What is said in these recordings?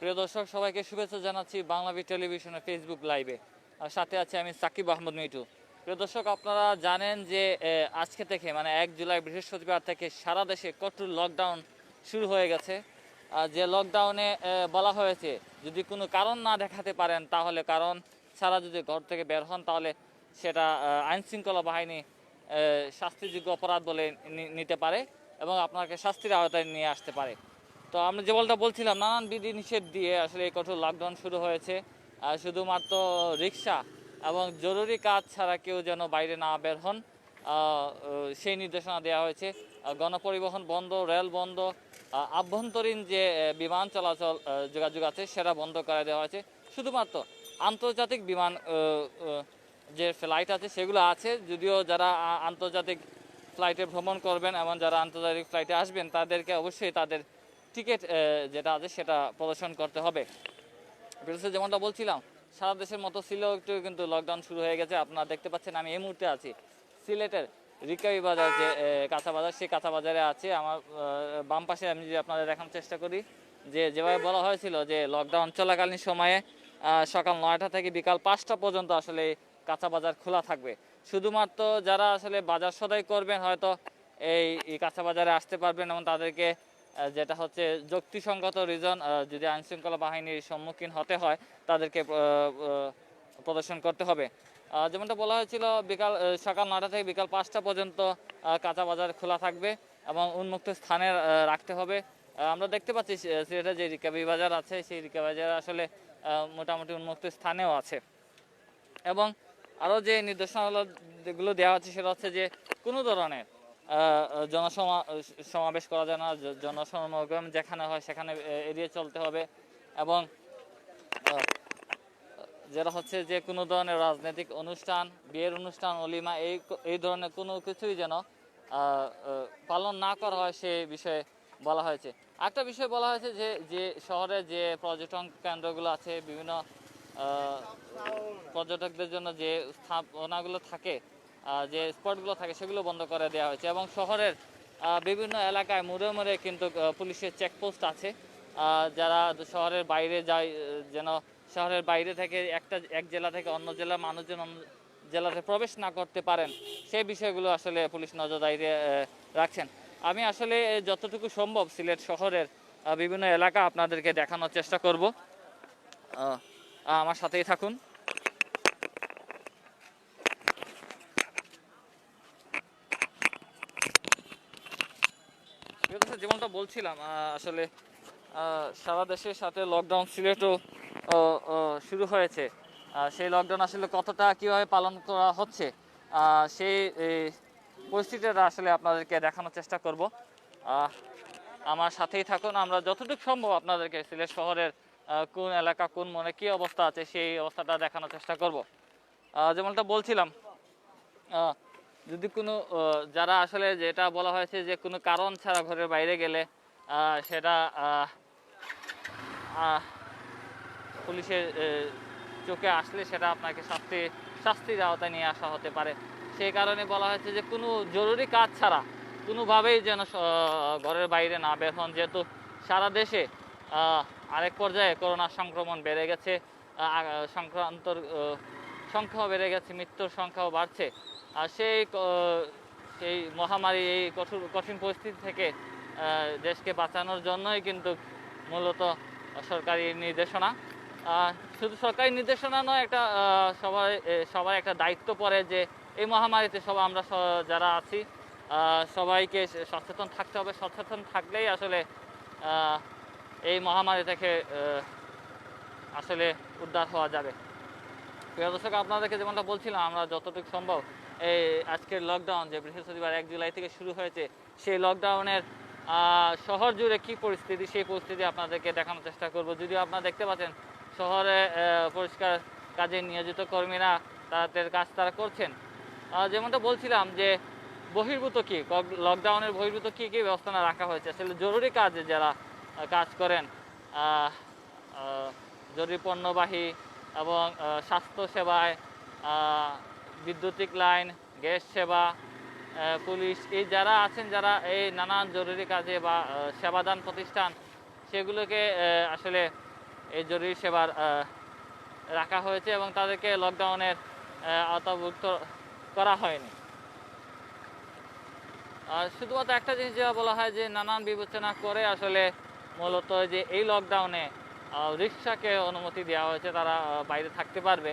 প্রিয় দর্শক, সবাইকে শুভেচ্ছা জানাচ্ছি বাংলাবি টেলিভিশনের ফেসবুক লাইভে। আর সাথে আছে আমি সাকিব আহমদ মিটু। প্রিয় দর্শক, আপনারা জানেন যে আজকে থেকে মানে 1 জুলাই বৃহস্পতিবার থেকে সারা দেশে কঠোর লকডাউন শুরু হয়ে গেছে। যে লকডাউনে বলা হয়েছে যদি কোনো কারণ না দেখাতে পারেন, তাহলে কারণ ছাড়া যদি ঘর থেকে বের হন, তাহলে সেটা আইনশৃঙ্খলা বাহিনী শাস্তিযোগ্য অপরাধ বলে নিতে পারে এবং আপনাকে শাস্তির আওতায় নিয়ে আসতে পারে। তো আমরা যেমনটা বলছিলাম, নানান বিধি নিষেধ দিয়ে আসলে এই কঠোর লকডাউন শুরু হয়েছে। শুধুমাত্র রিক্সা এবং জরুরি কাজ ছাড়া কেউ যেন বাইরে না বের হন, সেই নির্দেশনা দেওয়া হয়েছে। গণপরিবহন বন্ধ, রেল বন্ধ, আভ্যন্তরীণ যে বিমান চলাচল যোগাযোগ আছে সেটা বন্ধ করে দেওয়া হয়েছে। শুধুমাত্র আন্তর্জাতিক বিমান যে ফ্লাইট আছে সেগুলো আছে, যদিও যারা আন্তর্জাতিক ফ্লাইটে ভ্রমণ করবেন এবং যারা আন্তর্জাতিক ফ্লাইটে আসবেন তাদেরকে অবশ্যই তাদের টিকিট যেটা আছে সেটা প্রদর্শন করতে হবে। বিশেষ যেমনটা বলছিলাম, সারা দেশের মতো সিলেটেও কিন্তু লকডাউন শুরু হয়ে গেছে। আপনারা দেখতে পাচ্ছেন আমি এই মুহূর্তে আছি সিলেটের রিকাবি বাজার, যে কাঁচা বাজার, সেই কাঁচা বাজারে আছে। আমার বাম পাশে আমি যদি আপনাদের দেখানোর চেষ্টা করি, যেভাবে বলা হয়েছিল যে লকডাউন চলাকালীন সময়ে সকাল 9টা থেকে বিকাল 5টা পর্যন্ত আসলে কাঁচা বাজার খোলা থাকবে। শুধুমাত্র যারা আসলে বাজার সদাই করবেন হয়তো এই কাঁচা বাজারে আসতে পারবেন, এবং তাদেরকে যেটা হচ্ছে যুক্তিসঙ্গত রিজন, যদি আইনশৃঙ্খলা বাহিনীর সম্মুখীন হতে হয় তাদেরকে প্রদর্শন করতে হবে। যেমনটা বলা হয়েছিল সকাল 9টা থেকে বিকাল 5টা পর্যন্ত কাঁচা বাজার খোলা থাকবে এবং উন্মুক্ত স্থানে রাখতে হবে। আমরা দেখতে পাচ্ছি সিলেটের যে রিকাবি বাজার আছে সেই রিকাবি বাজার আসলে মোটামুটি উন্মুক্ত স্থানেও আছে। এবং আরও যে নির্দেশনাগুলো দেওয়া হচ্ছে সেটা হচ্ছে যে কোনো ধরনের সমাবেশ করা যায় না, জনসমাগম যেখানে হয় সেখানে এড়িয়ে চলতে হবে। এবং যেটা হচ্ছে যে কোনো ধরনের রাজনৈতিক অনুষ্ঠান, বিয়ের অনুষ্ঠান, অলিমা এই ধরনের কোনো কিছুই যেন পালন না করা হয় সে বিষয়ে বলা হয়েছে। একটা বিষয় বলা হয়েছে যে শহরে যে পর্যটন কেন্দ্রগুলো আছে, বিভিন্ন পর্যটকদের জন্য যে স্থাপনাগুলো থাকে, যে স্পটগুলো থাকে, সেগুলো বন্ধ করে দেওয়া হয়েছে। এবং শহরের বিভিন্ন এলাকায় মোড়ে মোড়ে কিন্তু পুলিশের চেকপোস্ট আছে, যারা শহরের বাইরে যায় যেন শহরের বাইরে থেকে এক জেলা থেকে অন্য জেলার মানুষজন অন্য জেলাতে প্রবেশ না করতে পারেন, সেই বিষয়গুলো আসলে পুলিশ নজরদারিতে রাখছেন। আমি আসলে যতটুকু সম্ভব সিলেট শহরের বিভিন্ন এলাকা আপনাদেরকে দেখানোর চেষ্টা করব। আমার সাথেই থাকুন। যেমনটা বলছিলাম, আসলে সারা দেশের সাথে লকডাউন সিলেটও শুরু হয়েছে। সেই লকডাউন আসলে কতটা কীভাবে পালন করা হচ্ছে সেই পরিস্থিতিটা আসলে আপনাদেরকে দেখানোর চেষ্টা করব। আমার সাথেই থাকুন। আমরা যতটুকু সম্ভব আপনাদেরকে সিলেট শহরের কোন এলাকা, কোন মনে কী অবস্থা আছে সেই অবস্থাটা দেখানোর চেষ্টা করব। যেমনটা বলছিলাম, যদি কোনো যারা আসলে যেটা বলা হয়েছে যে কোনো কারণ ছাড়া ঘরের বাইরে গেলে সেটা পুলিশের চোখে আসলে সেটা আপনাকে শাস্তির আওতায় নিয়ে আসা হতে পারে। সেই কারণে বলা হয়েছে যে কোনো জরুরি কাজ ছাড়া কোনোভাবেই যেন ঘরের বাইরে না বের হন, যেহেতু সারা দেশে আরেক পর্যায়ে করোনা সংক্রমণ বেড়ে গেছে, সংক্রান্তর সংখ্যাও বেড়ে গেছে, মৃত্যুর সংখ্যাও বাড়ছে। আর সেই মহামারী, এই কঠিন পরিস্থিতি থেকে দেশকে বাঁচানোর জন্যই কিন্তু মূলত সরকারি নির্দেশনা। শুধু সরকারি নির্দেশনা নয়, একটা সবাই একটা দায়িত্ব পড়ে যে এই মহামারীতে আমরা যারা আছি সবাইকে সচেতন থাকতে হবে। সচেতন থাকলেই আসলে এই মহামারী থেকে আসলে উদ্ধার হওয়া যাবে। প্রিয় দর্শক, আপনাদেরকে যেমনটা বলছিলাম, আমরা যতটুকু সম্ভব এই আজকের লকডাউন যে বৃহস্পতিবার 1 জুলাই থেকে শুরু হয়েছে, সেই লকডাউনের শহর জুড়ে কী পরিস্থিতি সেই পরিস্থিতি আপনাদেরকে দেখানোর চেষ্টা করব। যদিও আপনারা দেখতে পাচ্ছেন শহরে পরিষ্কার কাজে নিয়োজিত কর্মীরা তাদের কাজ তারা করছেন। যেমনটা বলছিলাম যে বহির্ভূত কী লকডাউনের বহির্ভূত কী কী ব্যবস্থা রাখা হয়েছে। আসলে জরুরি কাজে যারা কাজ করেন, জরুরি পণ্যবাহী এবং স্বাস্থ্যসেবায়, বিদ্যুতিক লাইন, গ্যাস সেবা, পুলিশ, এই যারা আছেন, যারা এই নানান জরুরি কাজে বা সেবাদান প্রতিষ্ঠান, সেগুলোকে আসলে এই জরুরি সেবার রাখা হয়েছে এবং তাদেরকে লকডাউনের আওতাভুক্ত করা হয়নি। আর শুধুমাত্র একটা জিনিস যেটা বলা হয় যে নানান বিবেচনা করে আসলে মূলত যে এই লকডাউনে রিক্সাকে অনুমতি দেওয়া হয়েছে, তারা বাইরে থাকতে পারবে।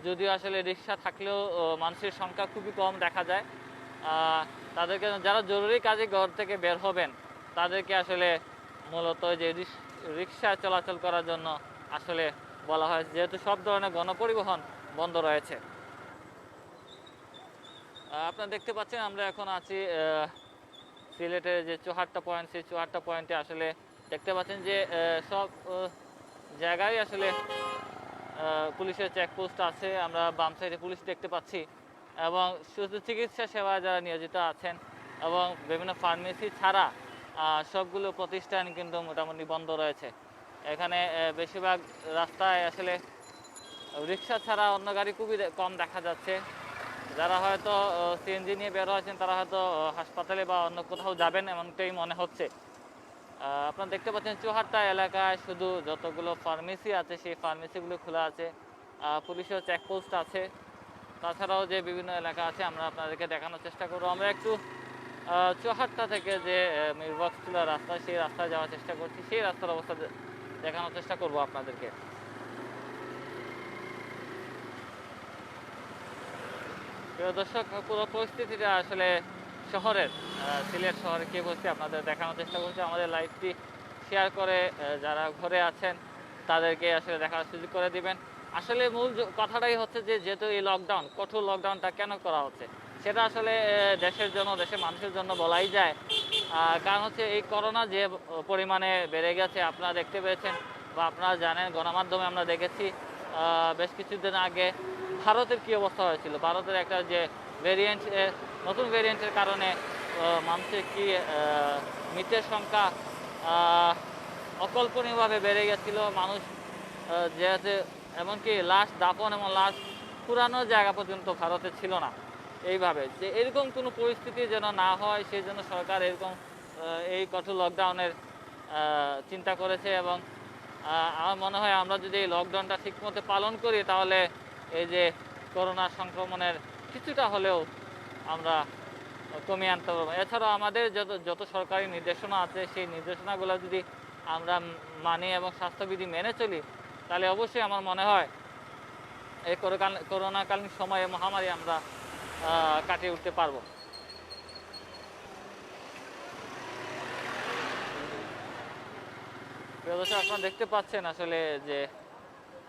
যদিও আসলে রিক্সা থাকলেও মানুষের সংখ্যা খুবই কম দেখা যায়। তাদেরকে যারা জরুরি কাজে ঘর থেকে বের হবেন তাদেরকে আসলে মূলত যে রিক্সা চলাচল করার জন্য আসলে বলা হয়, যেহেতু সব ধরনের গণপরিবহন বন্ধ রয়েছে। আপনারা দেখতে পাচ্ছেন আমরা এখন আছি সিলেটের যে চৌহাট্টা পয়েন্ট, সেই চৌহাট্টা পয়েন্টে আসলে দেখতে পাচ্ছেন যে সব জায়গায় আসলে পুলিশের চেকপোস্ট আছে। আমরা বাম সাইডে পুলিশ দেখতে পাচ্ছি এবং শুধু চিকিৎসা সেবা যারা নিয়োজিত আছেন এবং বিভিন্ন ফার্মেসি ছাড়া সবগুলো প্রতিষ্ঠান কিন্তু মোটামুটি বন্ধ রয়েছে। এখানে বেশিরভাগ রাস্তায় আসলে রিক্সা ছাড়া অন্য গাড়ি খুবই কম দেখা যাচ্ছে। যারা হয়তো সিএনজি নিয়ে বের হয়েছেন তারা হয়তো হাসপাতালে বা অন্য কোথাও যাবেন এমনটাই মনে হচ্ছে। আপনারা দেখতে পাচ্ছেন চৌহাট্টা এলাকায় শুধু যতগুলো ফার্মেসি আছে সেই ফার্মেসিগুলো খোলা আছে, পুলিশের চেকপোস্ট আছে। তাছাড়াও যে বিভিন্ন এলাকা আছে আমরা আপনাদেরকে দেখানোর চেষ্টা করবো। আমরা একটু চৌহাট্টা থেকে যে মিরবক্সতুলা রাস্তা, সেই রাস্তায় যাওয়ার চেষ্টা করছি, সেই রাস্তার অবস্থা দেখানোর চেষ্টা করব আপনাদেরকে। প্রিয় দর্শক, পুরো পরিস্থিতিটা আসলে শহরের সিলেট শহরে কী পরিস্থিতি আপনাদের দেখানোর চেষ্টা করছি। আমাদের লাইভটি শেয়ার করে যারা ঘরে আছেন তাদেরকে আসলে দেখার সুযোগ করে দিবেন। আসলে মূল কথাটাই হচ্ছে যে যেহেতু এই লকডাউন, কঠোর লকডাউনটা কেন করা হচ্ছে সেটা আসলে দেশের জন্য, দেশের মানুষের জন্য বলাই যায়। কারণ হচ্ছে এই করোনা যে পরিমাণে বেড়ে গেছে আপনারা দেখতে পেয়েছেন বা আপনারা জানেন, গণমাধ্যমে আমরা দেখেছি বেশ কিছুদিন আগে ভারতের কী অবস্থা হয়েছিল। ভারতের একটা যে ভেরিয়েন্ট, নতুন ভেরিয়েন্টের কারণে মানুষের কি মৃতের সংখ্যা অকল্পনীয়ভাবে বেড়ে গেছিল। মানুষ যেহেতু এমনকি লাশ দাফন এবং লাশ পুরানো জায়গা পর্যন্ত ভারতে ছিল না। এইভাবে যে এরকম কোনো পরিস্থিতি যেন না হয় সেই জন্য সরকার এরকম এই কঠোর লকডাউনের চিন্তা করেছে। এবং আমার মনে হয় আমরা যদি এই লকডাউনটা ঠিকমতো পালন করি তাহলে এই যে করোনা সংক্রমণের কিছুটা হলেও আমরা কমিয়ে আনতে পারবো। এছাড়াও আমাদের যত সরকারি নির্দেশনা আছে সেই নির্দেশনাগুলো যদি আমরা মানি এবং স্বাস্থ্যবিধি মেনে চলি তাহলে অবশ্যই আমার মনে হয় এই করোনাকালীন সময়ে মহামারী আমরা কাটিয়ে উঠতে পারবো। প্রিয় দর্শক, আপনারা দেখতে পাচ্ছেন আসলে যে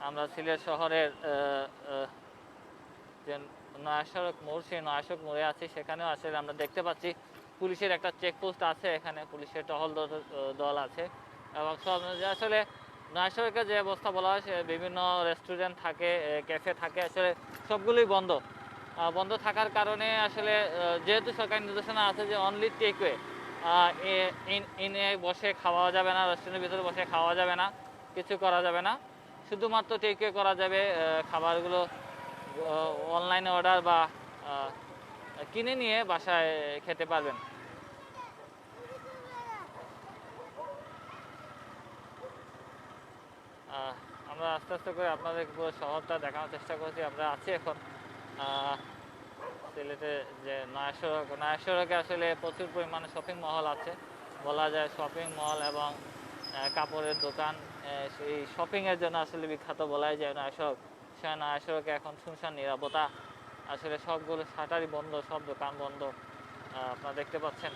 আমরা সিলেট শহরের যে নয়াসড়ক মোড়, সেই নয়াসড়ক মোড়ে আছি। সেখানেও আসলে আমরা দেখতে পাচ্ছি পুলিশের একটা চেকপোস্ট আছে, এখানে পুলিশের টহল দল আছে এবং সব আসলে নয়াসড়কের যে অবস্থা বলা হয়, সে বিভিন্ন রেস্টুরেন্ট থাকে, ক্যাফে থাকে, আসলে সবগুলোই বন্ধ। বন্ধ থাকার কারণে আসলে যেহেতু সরকারি নির্দেশনা আছে যে অনলি টেকওয়ে, ইনে বসে খাওয়া যাবে না, রেস্টুরেন্টের ভিতরে বসে খাওয়া যাবে না, কিছু করা যাবে না, শুধুমাত্র টেকওয়ে করা যাবে। খাবারগুলো অনলাইনে অর্ডার বা কিনে নিয়ে বাসায় খেতে পারবেন। আমরা আস্তে আস্তে করে আপনাদের পুরো শহরটা দেখানোর চেষ্টা করছি। আমরা আছি এখন সিলেটে যে নয়াসড়কে আসলে প্রচুর পরিমাণে শপিং মহল আছে, বলা যায় শপিং মল এবং কাপড়ের দোকান। সেই শপিংয়ের জন্য আসলে বিখ্যাত বলাই যায় নয়াসড়ক। সে নয়াসড়কে এখন শুনশান নীরবতা, আসলে সবগুলো শাটারই বন্ধ, সব দোকান বন্ধ আপনারা দেখতে পাচ্ছেন।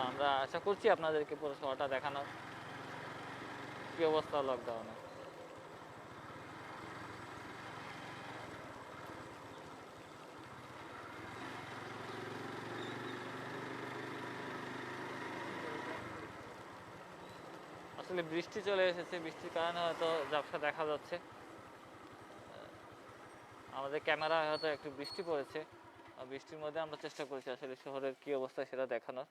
আমরা আশা করছি আপনাদেরকে পুরো শহরটা দেখানোর। কী অবস্থা লকডাউনে। আসলে বৃষ্টি চলে এসেছে, বৃষ্টির কারণে হয়তো ঝাপসা দেখা যাচ্ছে। আমাদের ক্যামেরায় হয়তো একটু বৃষ্টি পড়েছে, বৃষ্টির মধ্যে আমরা চেষ্টা করছি আসলে শহরের কি অবস্থা সেটা দেখানোর।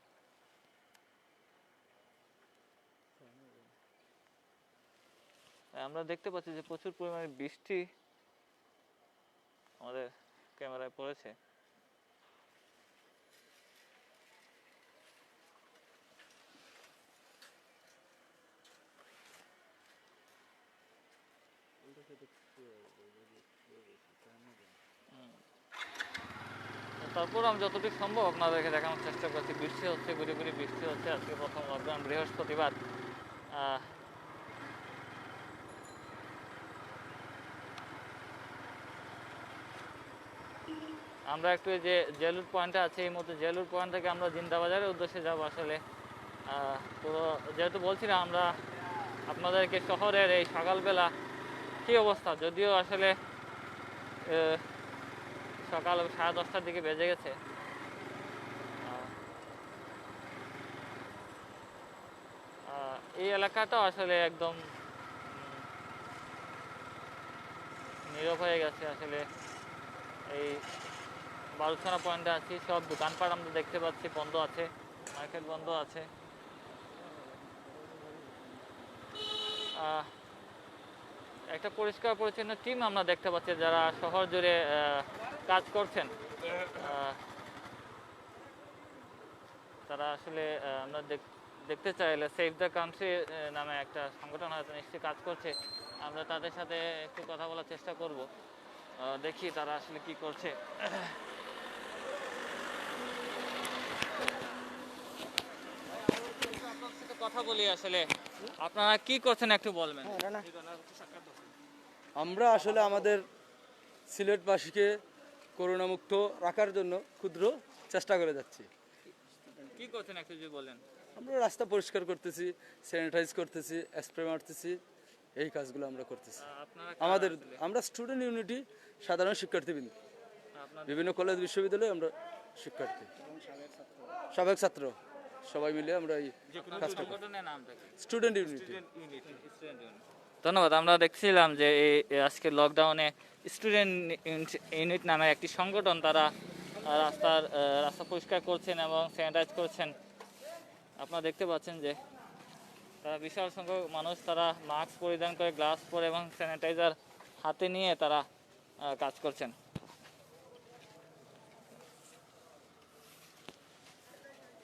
আমরা দেখতে পাচ্ছি যে প্রচুর পরিমাণে বৃষ্টি আমাদের ক্যামেরায় পড়েছে। তারপর আমি যতটুকু সম্ভব আপনাদেরকে দেখানোর চেষ্টা করছি। বৃষ্টি হচ্ছে, গুড়ি গুড়ি বৃষ্টি হচ্ছে। আজকে প্রথম লকডাউন, বৃহস্পতিবার। আমরা একটু এই যে জেলুর পয়েন্টে আছি, এই মুহূর্তে জেলুর পয়েন্ট থেকে আমরা জিন্দাবাজারের উদ্দেশ্যে যাব। আসলে পুরো যেহেতু বলছিলাম আমরা আপনাদেরকে শহরের এই সকালবেলা কী অবস্থা, যদিও আসলে সকাল 10:30টার দিকে বেজে গেছে। এই এলাকাটা আসলে একদম নীরব হয়ে গেছে। আসলে এই বালুছানা পয়েন্টে আছি, সব দোকানপাট আমরা দেখতে পাচ্ছি বন্ধ আছে, মার্কেট বন্ধ আছে। একটা পরিষ্কার পরিচ্ছন্ন টিম আমরা দেখতে পাচ্ছি যারা শহর জুড়ে কাজ করছেন। তারা আসলে আমরা দেখতে চাইলে সেভ দ্য কান্ট্রি নামে একটা সংগঠন হয়তো নিশ্চয়ই কাজ করছে। আমরা তাদের সাথে একটু কথা বলার চেষ্টা করব, দেখি তারা আসলে কি করছে। আপনার সাথে কথা বলি, আসলে আপনারা কি করছেন একটু বলবেন। আমরা আসলে আমাদের সিলেটবাসীকে করোনা মুক্ত রাখার জন্য ক্ষুদ্র চেষ্টা করে যাচ্ছি। কি করছেন একটু যদি বলেন। আমরা রাস্তা পরিষ্কার করতেছি, স্যানিটাইজ করতেছি, স্প্রে মারতেছি, এই কাজগুলো আমরা করতেছি। আমরা স্টুডেন্ট ইউনিটি, সাধারণ শিক্ষার্থীবৃন্দ, বিভিন্ন কলেজ বিশ্ববিদ্যালয়ে আমরা শিক্ষার্থী, সাবেক ছাত্র, সবাই মিলে আমরা এই কাজটা করি। Student unity. ধন্যবাদ। আমরা দেখছিলাম যে এই আজকে লকডাউনে স্টুডেন্ট ইউনিট নামে একটি সংগঠন, তারা রাস্তা পরিষ্কার করছেন এবং স্যানিটাইজ করছেন। আপনারা দেখতে পাচ্ছেন যে তারা বিশাল সংখ্যক মানুষ, তারা মাস্ক পরিধান করে, গ্লাভস পরে এবং স্যানিটাইজার হাতে নিয়ে তারা কাজ করছেন।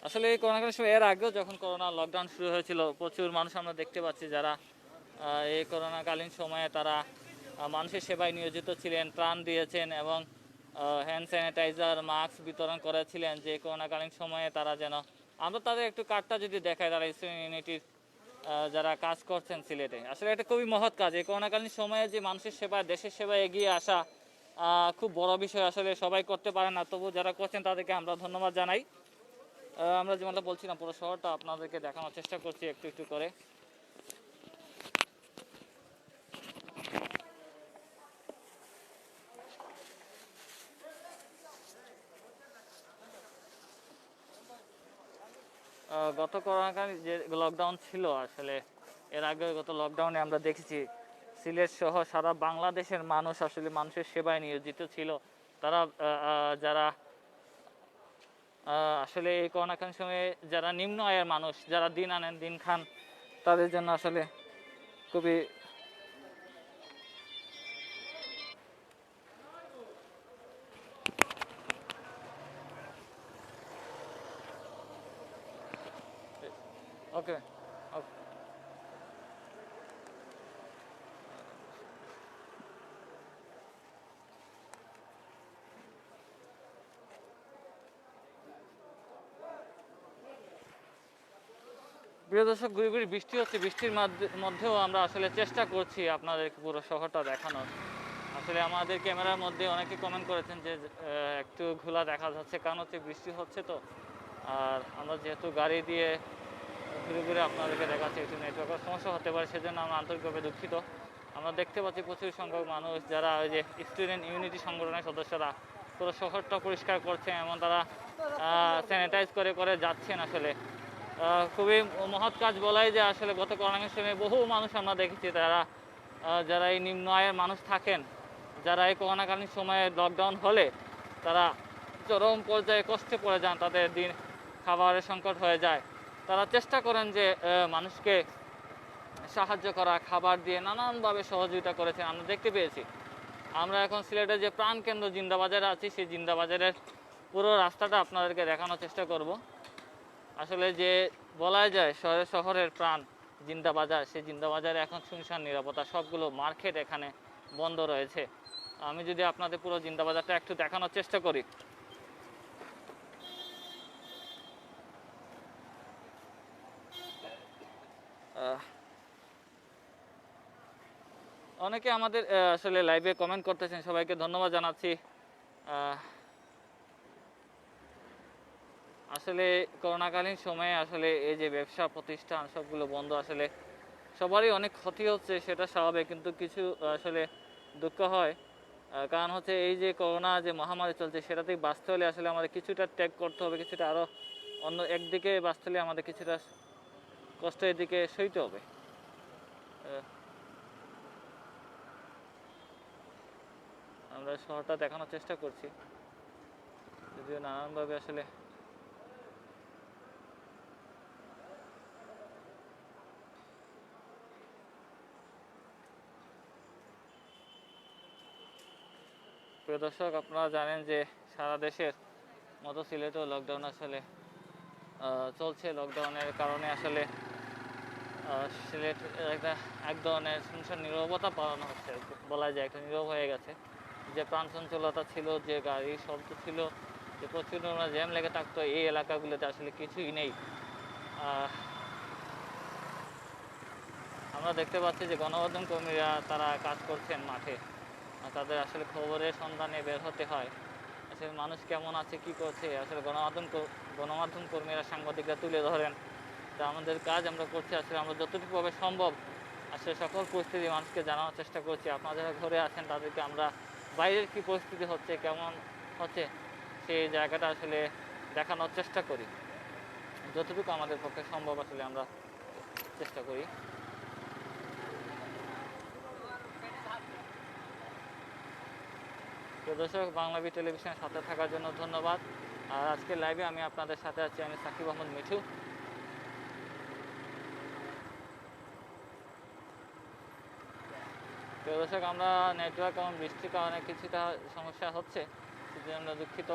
আসলে এই করোনাকালীন সময়, এর আগেও যখন করোনা লকডাউন শুরু হয়েছিল, প্রচুর মানুষ আমরা দেখতে পাচ্ছি যারা এই করোনাকালীন সময়ে তারা মানুষের সেবায় নিয়োজিত ছিলেন, প্রাণ দিয়েছেন এবং হ্যান্ড স্যানিটাইজার, মাস্ক বিতরণ করেছিলেন, যে করোনাকালীন সময়ে তারা যেন, আমরা তাদের একটু কার্ডটা যদি দেখাই, তারা স্টুডেন্ট ইউনিটির যারা কাজ করছেন সিলেটে, আসলে এটা খুবই মহৎ কাজ। এই করোনাকালীন সময়ে যে মানুষের সেবায়, দেশের সেবায় এগিয়ে আসা খুব বড় বিষয়। আসলে সবাই করতে পারে না, তবু যারা করছেন তাদেরকে আমরা ধন্যবাদ জানাই। আমরা যেমনটা বলছিলাম, পুরো শহরটা আপনাদেরকে দেখানোর চেষ্টা করছি একটু একটু করে। গত করোনাকালীন যে লকডাউন ছিল, আসলে এর আগে গত লকডাউনে আমরা দেখেছি সিলেট সহ সারা বাংলাদেশের মানুষ আসলে মানুষের সেবায় নিয়োজিত ছিল। তারা যারা আসলে এই করোনাকালীন সময়ে যারা নিম্ন আয়ের মানুষ, যারা দিন আনেন দিন খান, তাদের জন্য আসলে খুবই ওকে। প্রিয় দর্শক, গুড়ি গুড়ি বৃষ্টি হচ্ছে, বৃষ্টির মধ্যেও আমরা আসলে চেষ্টা করছি আপনাদেরকে পুরো শহরটা দেখানোর। আসলে আমাদের ক্যামেরার মধ্যে অনেকে কমেন্ট করেছেন যে একটু ঘোলা দেখা যাচ্ছে, কারণ হচ্ছে বৃষ্টি হচ্ছে তো। আর আমরা যেহেতু গাড়ি দিয়ে ঘুরে ঘুরে আপনাদেরকে দেখাচ্ছি, একটু নেটওয়ার্কের সমস্যা হতে পারে, সেজন্য আমরা আন্তরিকভাবে দুঃখিত। আমরা দেখতে পাচ্ছি প্রচুর সংখ্যক মানুষ, যারা ওই যে স্টুডেন্ট ইউনিটি সংগঠনের সদস্যরা পুরো শহরটা পরিষ্কার করছেন এবং তারা স্যানিটাইজ করে করে যাচ্ছেন। আসলে খুবই মহৎ কাজ বলাই যে আসলে গত করোনার সময় বহু মানুষ আমরা দেখেছি, তারা যারা এই নিম্ন আয়ের মানুষ থাকেন, যারা এই করোনাকালীন সময়ে লকডাউন হলে তারা চরম পর্যায়ে কষ্টে পড়ে যান, তাদের দিন খাবারের সংকট হয়ে যায়, তারা চেষ্টা করেন যে মানুষকে সাহায্য করা, খাবার দিয়ে নানানভাবে সহযোগিতা করেছেন, আমরা দেখতে পেয়েছি। আমরা এখন সিলেটের যে প্রাণকেন্দ্র জিন্দাবাজারে আছি, সেই জিন্দাবাজারের পুরো রাস্তাটা আপনাদেরকে দেখানোর চেষ্টা করব। আসলে যে বলা যায় শহরের প্রাণ জিন্দাবাজার, সেই জিন্দাবাজারে এখন শুনশান নিরাপত্তা, সবগুলো মার্কেট এখানে বন্ধ রয়েছে। আমি যদি আপনাদের পুরো জিন্দা বাজারটা একটু দেখানোর চেষ্টা করি। অনেকে আমাদের আসলে লাইভে কমেন্ট করতেছেন, সবাইকে ধন্যবাদ জানাচ্ছি। আসলে করোনাকালীন সময়ে আসলে এই যে ব্যবসা প্রতিষ্ঠান সবগুলো বন্ধ, আসলে সবারই অনেক ক্ষতি হচ্ছে, সেটা স্বাভাবিক, কিন্তু কিছু আসলে দুঃখ হয়। কারণ হচ্ছে এই যে করোনা যে মহামারী চলছে সেটাতেই বাঁচতে হলে আসলে আমাদের কিছুটা ত্যাগ করতে হবে, কিছুটা আরও অন্য একদিকে বাঁচতে হলে আমাদের কিছুটা কষ্ট এদিকে সইতে হবে। আমরা শহরটা দেখানোর চেষ্টা করছি, যদিও নানানভাবে আসলে প্রিয় দর্শক, আপনারা জানেন যে সারা দেশের মতো সিলেটেও লকডাউন আসলে চলছে। লকডাউনের কারণে আসলে সিলেট এক ধরনের শুনশান নীরবতা পালন হচ্ছে, বলা যায় একটা নীরব হয়ে গেছে। যে প্রাণ চঞ্চলতা ছিল, যে গাড়ির শব্দ ছিল, যে প্রচুর জ্যাম লেগে থাকতো, এই এলাকাগুলোতে আসলে কিছুই নেই। আমরা দেখতে পাচ্ছি যে গণমাধ্যম কর্মীরা তারা কাজ করছেন মাঠে, তাদের আসলে খবরের সন্ধানে বের হতে হয়। আসলে মানুষ কেমন আছে, কি করছে, আসলে গণমাধ্যম কর্মীরা, সাংবাদিকরা তুলে ধরেন। তা আমাদের কাজ আমরা করছি, আসলে আমরা যতটুকুভাবে সম্ভব আসলে সকল পরিস্থিতি মানুষকে জানানোর চেষ্টা করছি। আপনারা যারা ঘরে আছেন তাদেরকে আমরা বাইরের কি পরিস্থিতি হচ্ছে, কেমন হচ্ছে, সেই জায়গাটা আসলে দেখানোর চেষ্টা করি, যতটুকু আমাদের পক্ষে সম্ভব আসলে আমরা চেষ্টা করি। দর্শক, বাংলাবি টেলিভিশনের সাথে থাকার জন্য ধন্যবাদ। আর আজকের লাইভে আমি আপনাদের সাথে আছি, আমি সাকিব আহমদ মিঠু। দর্শক, আমরা নেটওয়ার্ক এবং বৃষ্টির কারণে কিছুটা সমস্যা হচ্ছে, সেজন্য আমরা দুঃখিত।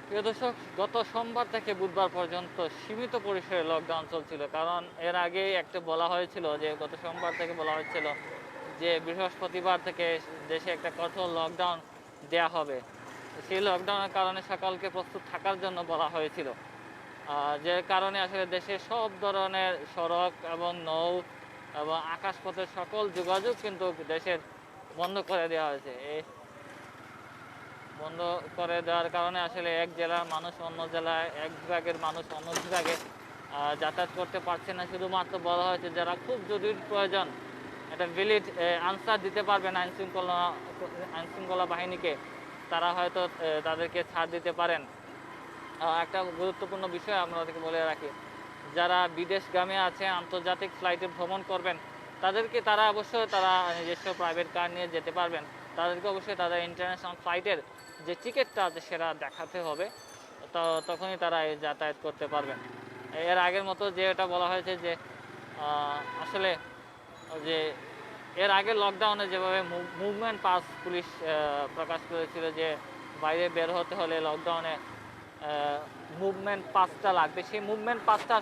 প্রিয় দর্শক, গত সোমবার থেকে বুধবার পর্যন্ত সীমিত পরিসরে লকডাউন চলছিল। কারণ এর আগে একটা বলা হয়েছিল যে গত সোমবার থেকে বলা হয়েছিল যে বৃহস্পতিবার থেকে দেশে একটা কঠোর লকডাউন দেয়া হবে। সেই লকডাউনের কারণে সকালকে প্রস্তুত থাকার জন্য বলা হয়েছিল, যে কারণে আসলে দেশের সব ধরনের সড়ক এবং নৌ এবং আকাশপথের সকল যোগাযোগ কিন্তু দেশের বন্ধ করে দেওয়া হয়েছে। এই বন্ধ করে দেওয়ার কারণে আসলে এক জেলার মানুষ অন্য জেলায়, এক বিভাগের মানুষ অন্য বিভাগে যাতায়াত করতে পারছে না। শুধুমাত্র বলা হয়েছে যারা খুব জরুরি প্রয়োজন, একটা ভ্যালিড আনসার দিতে পারবেন আইনশৃঙ্খলা বাহিনীকে, তারা হয়তো তাদেরকে ছাড় দিতে পারেন। একটা গুরুত্বপূর্ণ বিষয় আপনাদেরকে বলে রাখি, যারা বিদেশগামী আছে, আন্তর্জাতিক ফ্লাইটে ভ্রমণ করবেন, তারা অবশ্যই নিজস্ব প্রাইভেট কার নিয়ে যেতে পারবেন। তাদেরকে অবশ্যই তাদের ইন্টারন্যাশনাল ফ্লাইটের যে টিকিটটা আছে সেটা দেখাতে হবে, তখনই তারা যাতায়াত করতে পারবেন। এর আগের মতো যে এটা বলা হয়েছে যে আসলে যে এর আগে লকডাউনে যেভাবে মুভমেন্ট পাস পুলিশ প্রকাশ করেছিল যে বাইরে বের হতে হলে লকডাউনে মুভমেন্ট পাসটা লাগবে, সেই মুভমেন্ট পাসটা